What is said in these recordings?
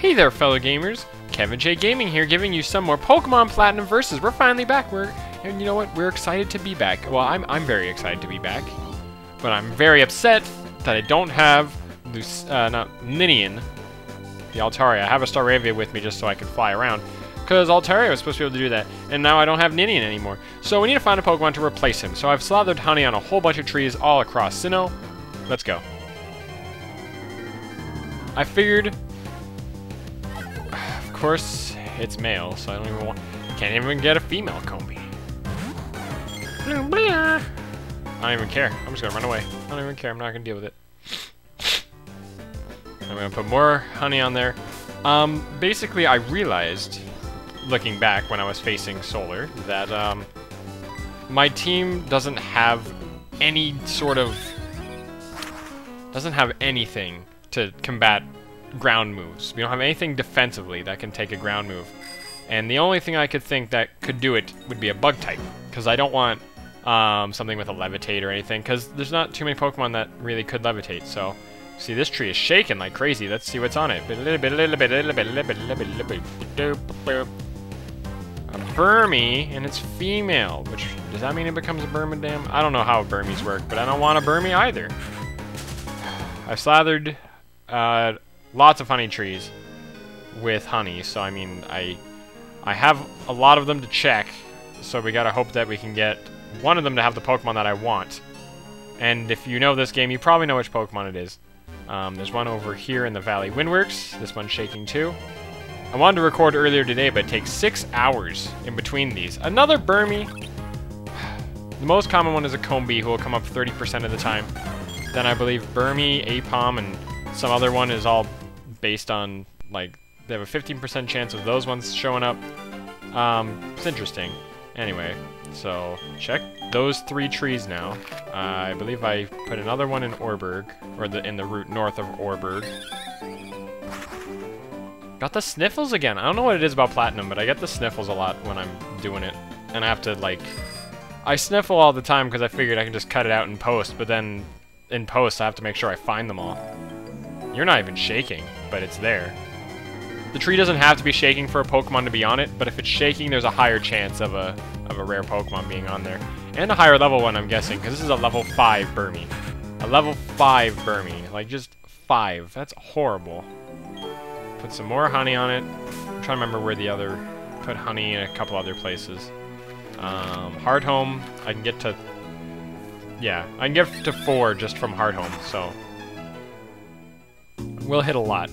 Hey there, fellow gamers. Kevin J Gaming here, giving you some more Pokemon Platinum Versus. We're finally back. And you know what? We're excited to be back. Well, I'm very excited to be back, but I'm very upset that I don't have Ninian, the Altaria. I have a Staravia with me just so I can fly around, because Altaria was supposed to be able to do that, and now I don't have Ninian anymore. So we need to find a Pokemon to replace him. So I've slathered honey on a whole bunch of trees all across Sinnoh. Let's go. I figured, of course, it's male, so I can't even get a female Combi. I don't even care. I'm just gonna run away. I don't even care. I'm not gonna deal with it. I'm gonna put more honey on there. Basically, I realized, looking back when I was facing Solar, that my team doesn't have any sort of anything to combat ground moves. We don't have anything defensively that can take a ground move. And the only thing I could think that could do it would be a bug type, because I don't want something with a levitate or anything, because there's not too many Pokemon that really could levitate. So, see, this tree is shaking like crazy. Let's see what's on it. A Burmy, and it's female, which, does that mean it becomes a Burmadam? I don't know how Burmies work, but I don't want a Burmy either. I've slathered lots of honey trees with honey, so I mean, I have a lot of them to check, so we gotta hope that we can get one of them to have the Pokemon that I want. And if you know this game, you probably know which Pokemon it is. There's one over here in the Valley Windworks. This one's shaking too. I wanted to record earlier today, but it takes 6 hours in between these. Another Burmy. The most common one is a Combi, who will come up 30% of the time. Then I believe Burmy, Apom, and some other one is all based on, like, they have a 15% chance of those ones showing up. It's interesting. Anyway, so check those 3 trees now. I believe I put another one in Orberg, or in the route north of Orberg. Got the sniffles again. I don't know what it is about Platinum, but I get the sniffles a lot when I'm doing it. And I have to, like, I sniffle all the time because I figured I can just cut it out in post, but then in post I have to make sure I find them all. You're not even shaking, but it's there. The tree doesn't have to be shaking for a Pokemon to be on it, but if it's shaking, there's a higher chance of a rare Pokemon being on there. And a higher level one, I'm guessing, because this is a level 5 Burmy. A level 5 Burmy. Like, just 5. That's horrible. Put some more honey on it. I'm trying to remember where the other... Put honey in a couple other places. Hard Home, I can get to... Yeah, I can get to 4 just from Hard Home, so... We'll hit a lot.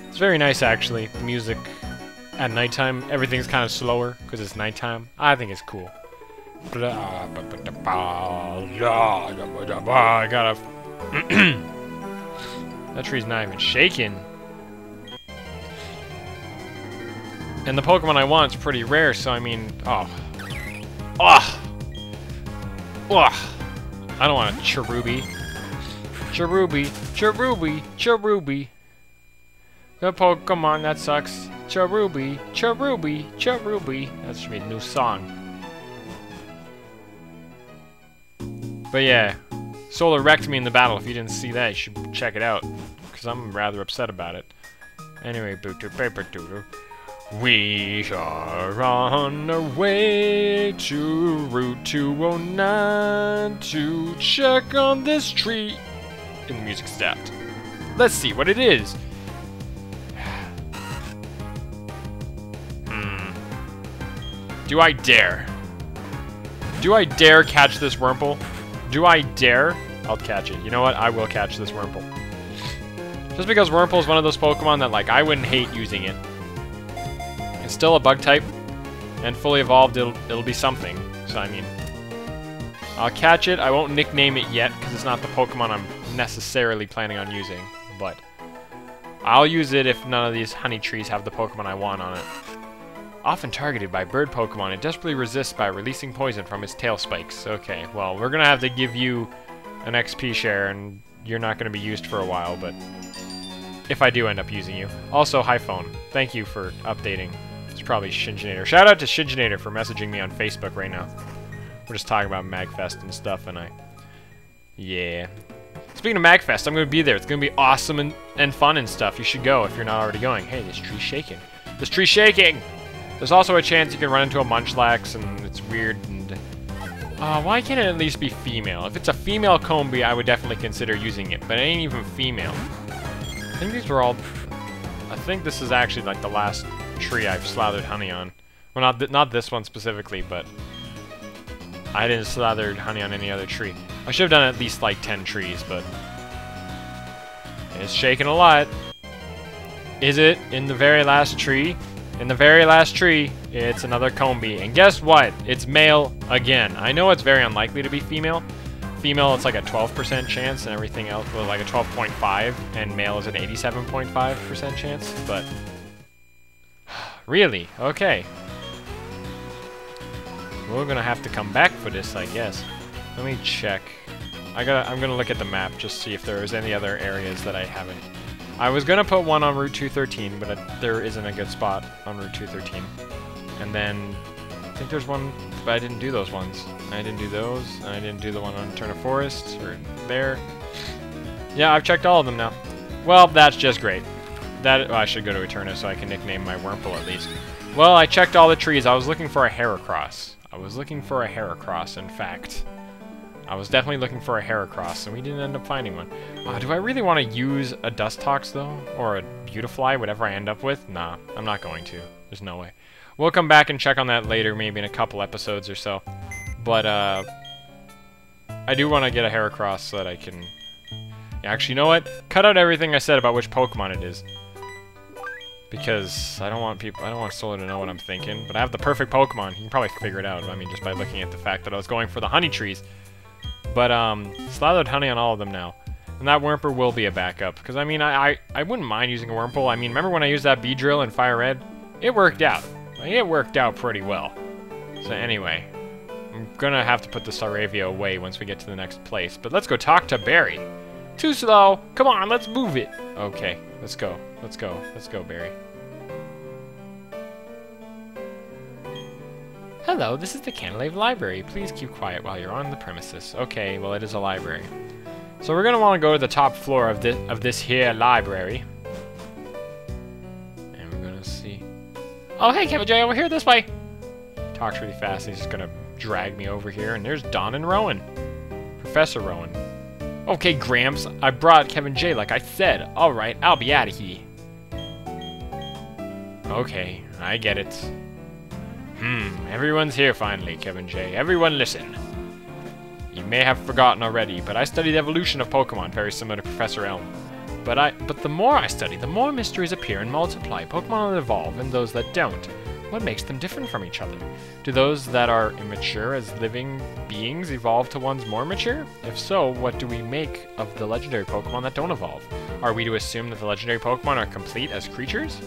It's very nice, actually. The music at nighttime, everything's kind of slower because it's nighttime. I think it's cool. I gotta... That tree's not even shaking. And the Pokemon I want is pretty rare, so I mean... Oh. Oh! Ugh. I don't want a Cherubi. Cherubi, Cherubi, Cherubi. The Pokemon that sucks. Cherubi, Cherubi, Cherubi. That should be a new song. But yeah, Solar wrecked me in the battle. If you didn't see that, you should check it out, because I'm rather upset about it. Anyway, booter paper dooter. We are on our way to Route 209 to check on this tree. And the music stopped. Let's see what it is. Do I dare? Do I dare catch this Wurmple? Do I dare? I'll catch it. You know what? I will catch this Wurmple. Just because Wurmple is one of those Pokemon that, like, I wouldn't hate using it. It's still a bug type, and fully evolved, it'll be something. So, I mean, I'll catch it. I won't nickname it yet, because it's not the Pokemon I'm necessarily planning on using. But I'll use it if none of these honey trees have the Pokemon I want on it. Often targeted by bird Pokemon, it desperately resists by releasing poison from its tail spikes. Okay, well, we're going to have to give you an XP share, and you're not going to be used for a while, but if I do end up using you. Also, hi phone. Thank you for updating. It's probably Shinjinator. Shout out to Shinjinator for messaging me on Facebook right now. We're just talking about MagFest and stuff, and I Yeah. Speaking of MagFest, I'm going to be there. It's going to be awesome and fun and stuff. You should go if you're not already going. Hey, this tree's shaking. This tree's shaking! There's also a chance you can run into a Munchlax, and it's weird, and... why can't it at least be female? If it's a female Combee, I would definitely consider using it, but it ain't even female. I think these were all... I think this is actually, like, the last tree I've slathered honey on. Well, not this one specifically, but... I didn't slather honey on any other tree. I should have done at least, like, 10 trees, but... It's shaking a lot. Is it in the very last tree? In the very last tree, it's another Combee. And guess what? It's male again. I know it's very unlikely to be female. Female, it's like a 12% chance, and everything else was like a 12.5, and male is an 87.5% chance, but... Really? Okay. We're gonna have to come back for this, I guess. Let me check. I'm gonna look at the map, just see if there's any other areas that I haven't. I was gonna put one on Route 213, but there isn't a good spot on Route 213. And then I think there's one, but I didn't do those ones. I didn't do those, and I didn't do the one on Turner Forest or there. Yeah, I've checked all of them now. Well, that's just great. I should go to Eterna so I can nickname my Wurmple at least. Well, I checked all the trees. I was looking for a Heracross. I was looking for a Heracross, in fact. I was definitely looking for a Heracross, and we didn't end up finding one. Do I really want to use a Dustox, though? Or a Beautifly, whatever I end up with? Nah, I'm not going to. There's no way. We'll come back and check on that later, maybe in a couple episodes or so. But, I do want to get a Heracross so that I can... Actually, you know what? Cut out everything I said about which Pokemon it is. Because I don't want Solar to know what I'm thinking. But I have the perfect Pokemon. You can probably figure it out, I mean, just by looking at the fact that I was going for the honey trees. But, slathered honey on all of them now. And that Wurmple will be a backup. Because, I mean, I wouldn't mind using a Wurmple. I mean, remember when I used that Beedrill in Fire Red? It worked out. It worked out pretty well. So, anyway. I'm gonna have to put the Staravia away once we get to the next place. But let's go talk to Barry. Too slow. Come on, let's move it. Okay, let's go. Let's go. Let's go, Barry. Hello, this is the Canalave Library. Please keep quiet while you're on the premises. Okay, well, it is a library. So we're going to want to go to the top floor of this here library. And we're going to see... Oh, hey, Kevin J, over here this way! Talks really fast, and he's just going to drag me over here. And there's Don and Rowan. Professor Rowan. Okay, Gramps, I brought Kevin J like I said. Alright, I'll be out of here. Okay, I get it. Everyone's here finally, Kevin J. Everyone listen. You may have forgotten already, but I studied evolution of Pokemon, very similar to Professor Elm. But the more I study, the more mysteries appear and multiply. Pokemon evolve, and those that don't. What makes them different from each other? Do those that are immature as living beings evolve to ones more mature? If so, what do we make of the legendary Pokemon that don't evolve? Are we to assume that the legendary Pokemon are complete as creatures?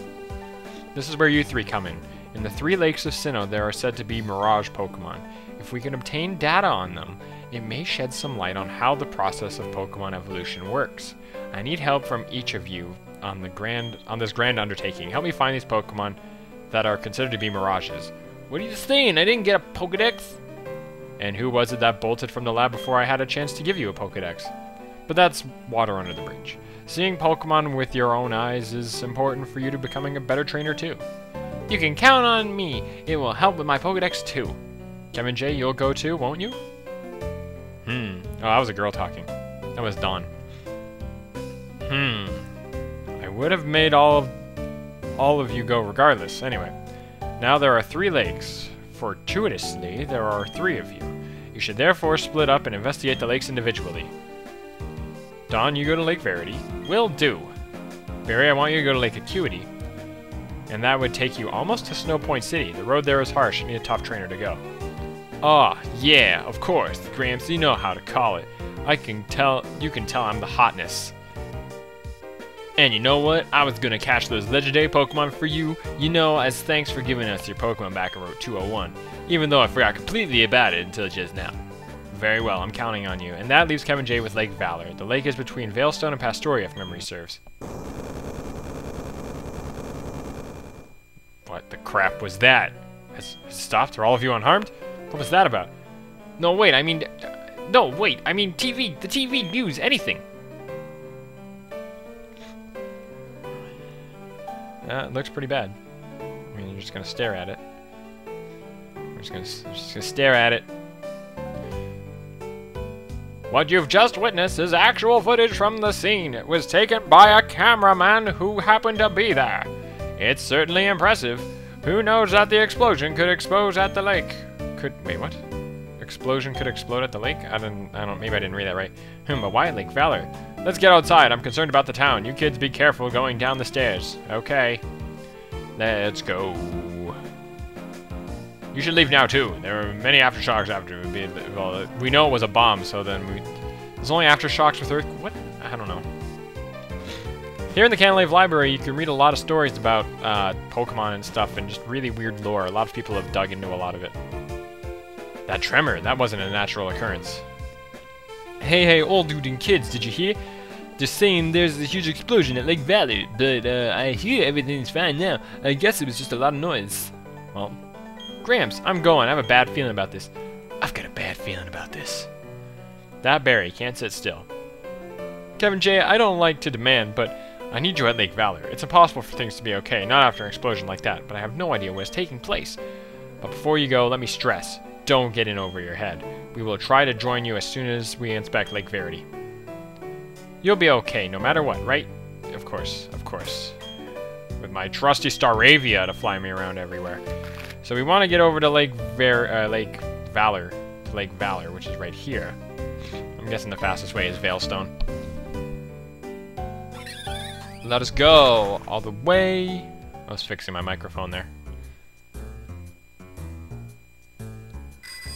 This is where you three come in. In the 3 lakes of Sinnoh, there are said to be Mirage Pokemon. If we can obtain data on them, it may shed some light on how the process of Pokemon evolution works. I need help from each of you on this grand undertaking. Help me find these Pokemon that are considered to be mirages. What are you saying? I didn't get a Pokedex? And who was it that bolted from the lab before I had a chance to give you a Pokedex? But that's water under the bridge. Seeing Pokemon with your own eyes is important for you to becoming a better trainer too. You can count on me. It will help with my Pokedex too. Kevin J, you'll go too, won't you? Oh, that was a girl talking. That was Dawn. I would have made all of you go regardless. Anyway, now there are 3 lakes. Fortuitously, there are 3 of you. You should therefore split up and investigate the lakes individually. Dawn, you go to Lake Verity. Will do. Barry, I want you to go to Lake Acuity. And that would take you almost to Snow Point City. The road there is harsh. You need a tough trainer to go. Ah, yeah, of course. Gramps, you know how to call it. You can tell I'm the hotness. And you know what? I was gonna catch those legendary Pokemon for you, you know, as thanks for giving us your Pokemon back in Route 201. Even though I forgot completely about it until just now. Very well, I'm counting on you. And that leaves Kevin J with Lake Valor. The lake is between Veilstone and Pastoria, if memory serves. What the crap was that? Has stopped? Are all of you unharmed? What was that about? No, wait, I mean, No, wait, I mean TV, the TV news, anything. It looks pretty bad. I mean, you're just gonna stare at it. I'm just gonna stare at it. What you've just witnessed is actual footage from the scene. It was taken by a cameraman who happened to be there. It's certainly impressive. Who knows that the explosion could explode at the lake? Wait, what? Explosion could explode at the lake? Maybe I didn't read that right. But why Lake Valor? Let's get outside. I'm concerned about the town. You kids be careful going down the stairs. Okay. Let's go. You should leave now, too. There are many aftershocks after. Well, we know it was a bomb, so then there's only aftershocks with Earth... What? I don't know. Here in the Canalave Library, you can read a lot of stories about Pokemon and stuff, and just really weird lore. A lot of people have dug into a lot of it. That tremor, that wasn't a natural occurrence. Hey, old dude and kids, did you hear? Just saying there's a huge explosion at Lake Valor, but I hear everything's fine now. I guess it was just a lot of noise. Well... Gramps, I'm going. I have a bad feeling about this. I've got a bad feeling about this. That Barry can't sit still. Kevin J, I don't like to demand, but I need you at Lake Valor. It's impossible for things to be okay, not after an explosion like that, but I have no idea what is taking place. But before you go, let me stress, don't get in over your head. We will try to join you as soon as we inspect Lake Verity. You'll be okay, no matter what, right? Of course, of course. With my trusty Staravia to fly me around everywhere. So we want to get over to Lake Valor, which is right here. I'm guessing the fastest way is Veilstone. Let us go all the way. I was fixing my microphone there.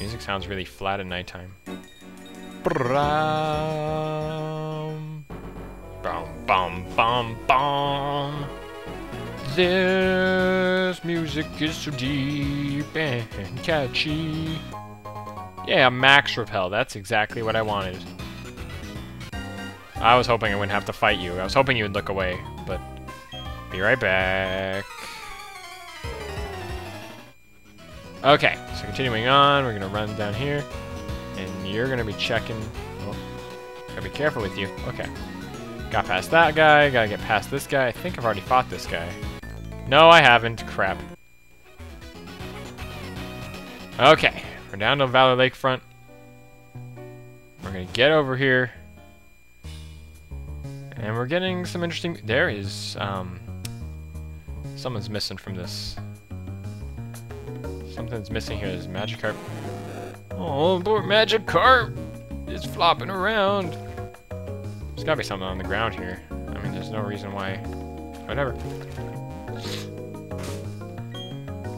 Music sounds really flat at nighttime. Bum bum bum bum. This music is so deep and catchy. Yeah, Max Repel. That's exactly what I wanted. I was hoping I wouldn't have to fight you. I was hoping you would look away, but be right back. Okay, so continuing on, we're gonna run down here, and you're gonna be checking. Oh, gotta be careful with you. Okay, got past that guy. Gotta get past this guy. I think I've already fought this guy. No, I haven't. Crap. Okay, we're down to Valor Lakefront. We're gonna get over here. And we're getting some interesting... There is, someone's missing from this. Something's missing here. There's Magikarp. Oh, poor Magikarp! It's flopping around. There's gotta be something on the ground here. I mean, there's no reason why... Whatever.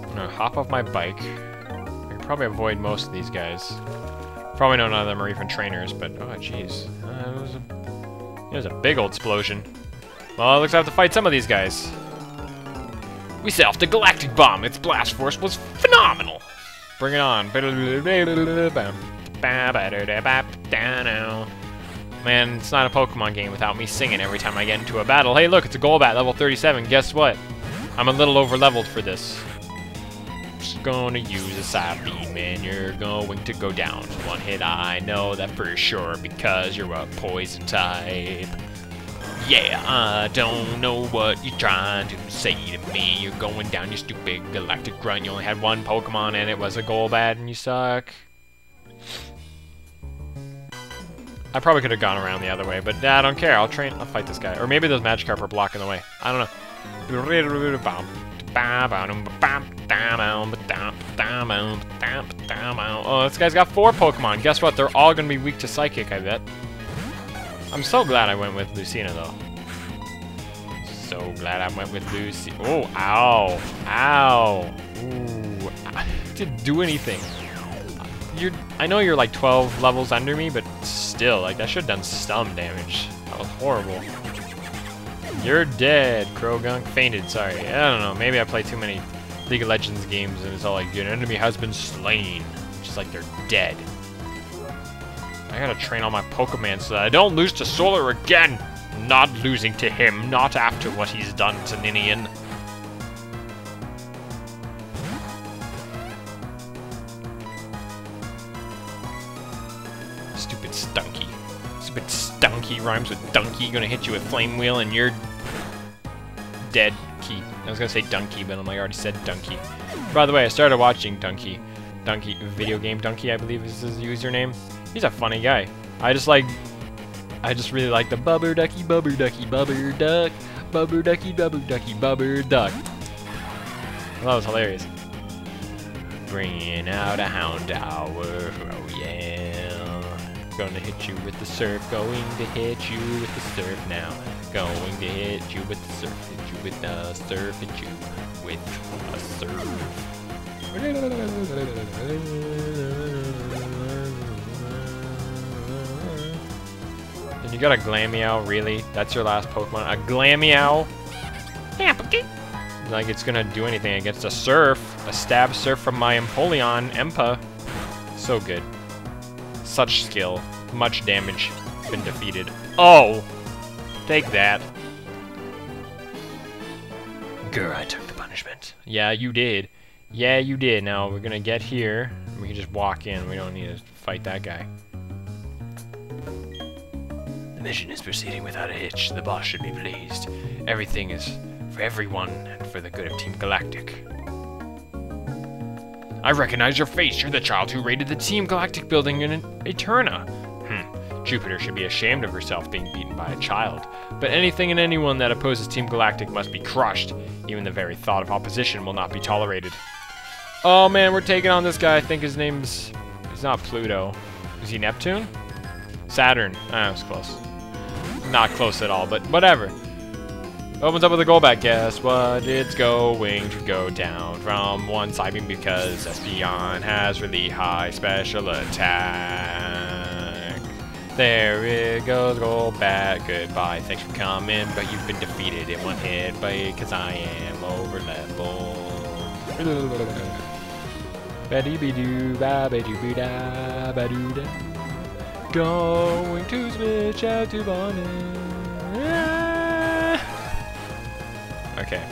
I'm gonna hop off my bike. I could probably avoid most of these guys. Probably none of them are even trainers, but... Oh, jeez. It was a big old explosion. Well, it looks like I have to fight some of these guys. We set off the Galactic Bomb. Its blast force was phenomenal. Bring it on. Man, it's not a Pokemon game without me singing every time I get into a battle. Hey, look, it's a Golbat, level 37. Guess what? I'm a little over-leveled for this. Just gonna use a Psybeam, and you're going to go down. One hit, I know that for sure, because you're a poison type. Yeah, I don't know what you're trying to say to me. You're going down, you stupid galactic grunt. You only had one Pokemon, and it was a Golbat, and you suck. I probably could have gone around the other way, but I don't care. I'll fight this guy. Or maybe those Magikarp are blocking the way. I don't know. Oh, this guy's got 4 Pokemon. Guess what? They're all going to be weak to Psychic, I bet. I'm so glad I went with Lucina, though. So glad I went with Lucy. Oh, ow. Ow. Ooh. I didn't do anything. I know you're like 12 levels under me, but still, like, that should have done some damage. That was horrible. You're dead, Krogunk. Fainted, sorry. I don't know, maybe I play too many League of Legends games and it's all like, your enemy has been slain. Just like they're dead. I gotta train all my Pokemon so that I don't lose to Solar again! Not losing to him, not after what he's done to Ninian. donkey rhymes with donkey. Gonna hit you with flame wheel and you're dead key. I was gonna say donkey, but I already said donkey. By the way, I started watching Donkey video game Donkey, I believe is his username. He's a funny guy. I just really like the bubber ducky, bubber ducky, bubber duck, bubber ducky, bubber ducky, bubber duck. Well, that was hilarious. Bringing out a hound hour, oh yeah. Gonna hit you with the surf, going to hit you with the surf now. Going to hit you with the surf, hit you with the surf, hit you with a surf. And you got a Glameow, really? That's your last Pokemon? A Glameow? Like it's gonna do anything against a surf. A stab surf from my Empoleon, Empa. So good. Such skill. Much damage. Been defeated. Oh! Take that. Grr, I took the punishment. Yeah, you did. Yeah, you did. Now we're gonna get here. And we can just walk in. We don't need to fight that guy. The mission is proceeding without a hitch. The boss should be pleased. Everything is for everyone and for the good of Team Galactic. I recognize your face. You're the child who raided the Team Galactic building in Eterna. Jupiter should be ashamed of herself being beaten by a child. But anything and anyone that opposes Team Galactic must be crushed. Even the very thought of opposition will not be tolerated. Oh man, we're taking on this guy. I think his name's... He's not Pluto. Is he Neptune? Saturn. Ah, I was close. Not close at all, but whatever. Opens up with a goal back. Guess what? It's going to go down from one side because Espeon has really high special attack. There it goes, goal back. Goodbye, thanks for coming, but you've been defeated in one hit because I am over level. Going to switch out to Bonnet. Okay.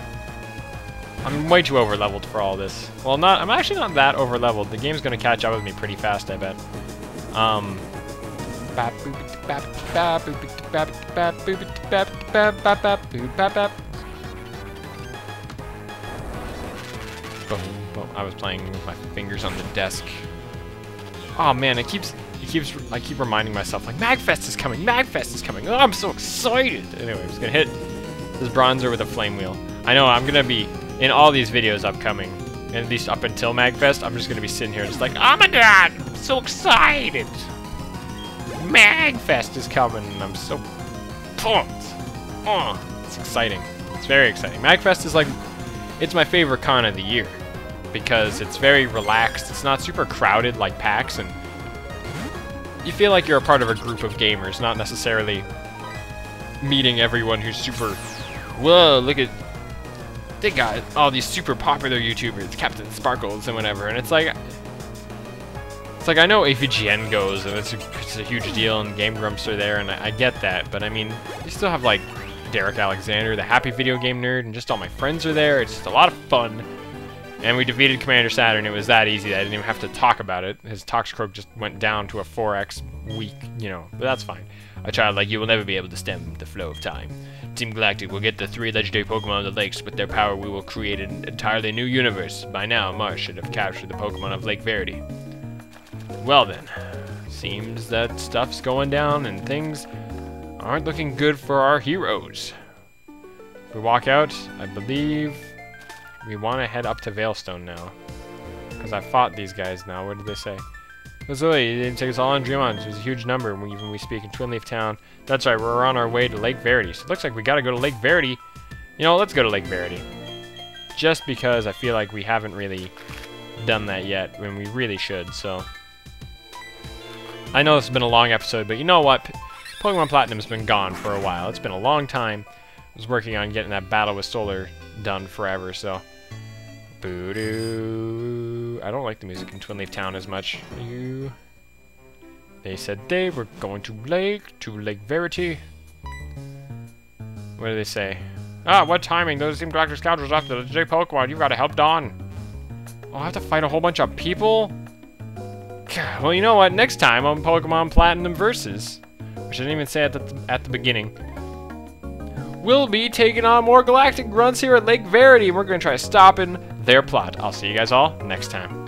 I'm way too over leveled for all this. Well, I'm actually not that over leveled. The game's gonna catch up with me pretty fast, I bet. I was playing with my fingers on the desk. Oh man, I keep reminding myself like Magfest is coming, Magfest is coming. Oh, I'm so excited. Anyway, I'm just gonna hit this bronzer with a flame wheel. I know I'm gonna be in all these videos upcoming, at least up until Magfest. I'm just gonna be sitting here just like, oh my god, I'm so excited. Magfest is coming, and I'm so pumped. Oh, it's exciting. It's very exciting. Magfest is like, it's my favorite con of the year because it's very relaxed. It's not super crowded like PAX, and you feel like you're a part of a group of gamers, not necessarily meeting everyone who's super, whoa, look at, they got all these super popular YouTubers, Captain Sparkles and whatever, and it's like I know AVGN goes, and it's a huge deal, and Game Grumps are there, and I get that, but I mean, you still have like Derek Alexander, the Happy Video Game Nerd, and just all my friends are there. It's just a lot of fun, and we defeated Commander Saturn. It was that easy that I didn't even have to talk about it. His Toxicroak just went down to a 4x weak, you know, but that's fine. A child like you will never be able to stem the flow of time. Team Galactic will get the 3 legendary Pokemon of the lakes. With their power, we will create an entirely new universe. By now, Mars should have captured the Pokemon of Lake Verity. Well then, seems that stuff's going down and things aren't looking good for our heroes. If we walk out, I believe we want to head up to Veilstone now. Because I fought these guys now. What did they say? It was really, it didn't take us all on Dreamon. It was a huge number when we speak in Twin Leaf Town. That's right, we're on our way to Lake Verity. So it looks like we gotta go to Lake Verity. You know, let's go to Lake Verity. Just because I feel like we haven't really done that yet when we really should, so. I know this has been a long episode, but you know what? Pokemon Platinum's been gone for a while. It's been a long time. I was working on getting that battle with Solar done forever, so. Boo-doo. I don't like the music in Twin Leaf Town as much. They said they were going to Lake Verity. What do they say? Ah, what timing? Those Team Galactic scoundrels after the legendary Pokemon. You've got to help Dawn. Oh, I have to fight a whole bunch of people? Well, you know what? Next time on Pokemon Platinum Versus, which I didn't even say at the beginning. We'll be taking on more galactic grunts here at Lake Verity, and we're going to try stopping their plot. I'll see you guys all next time.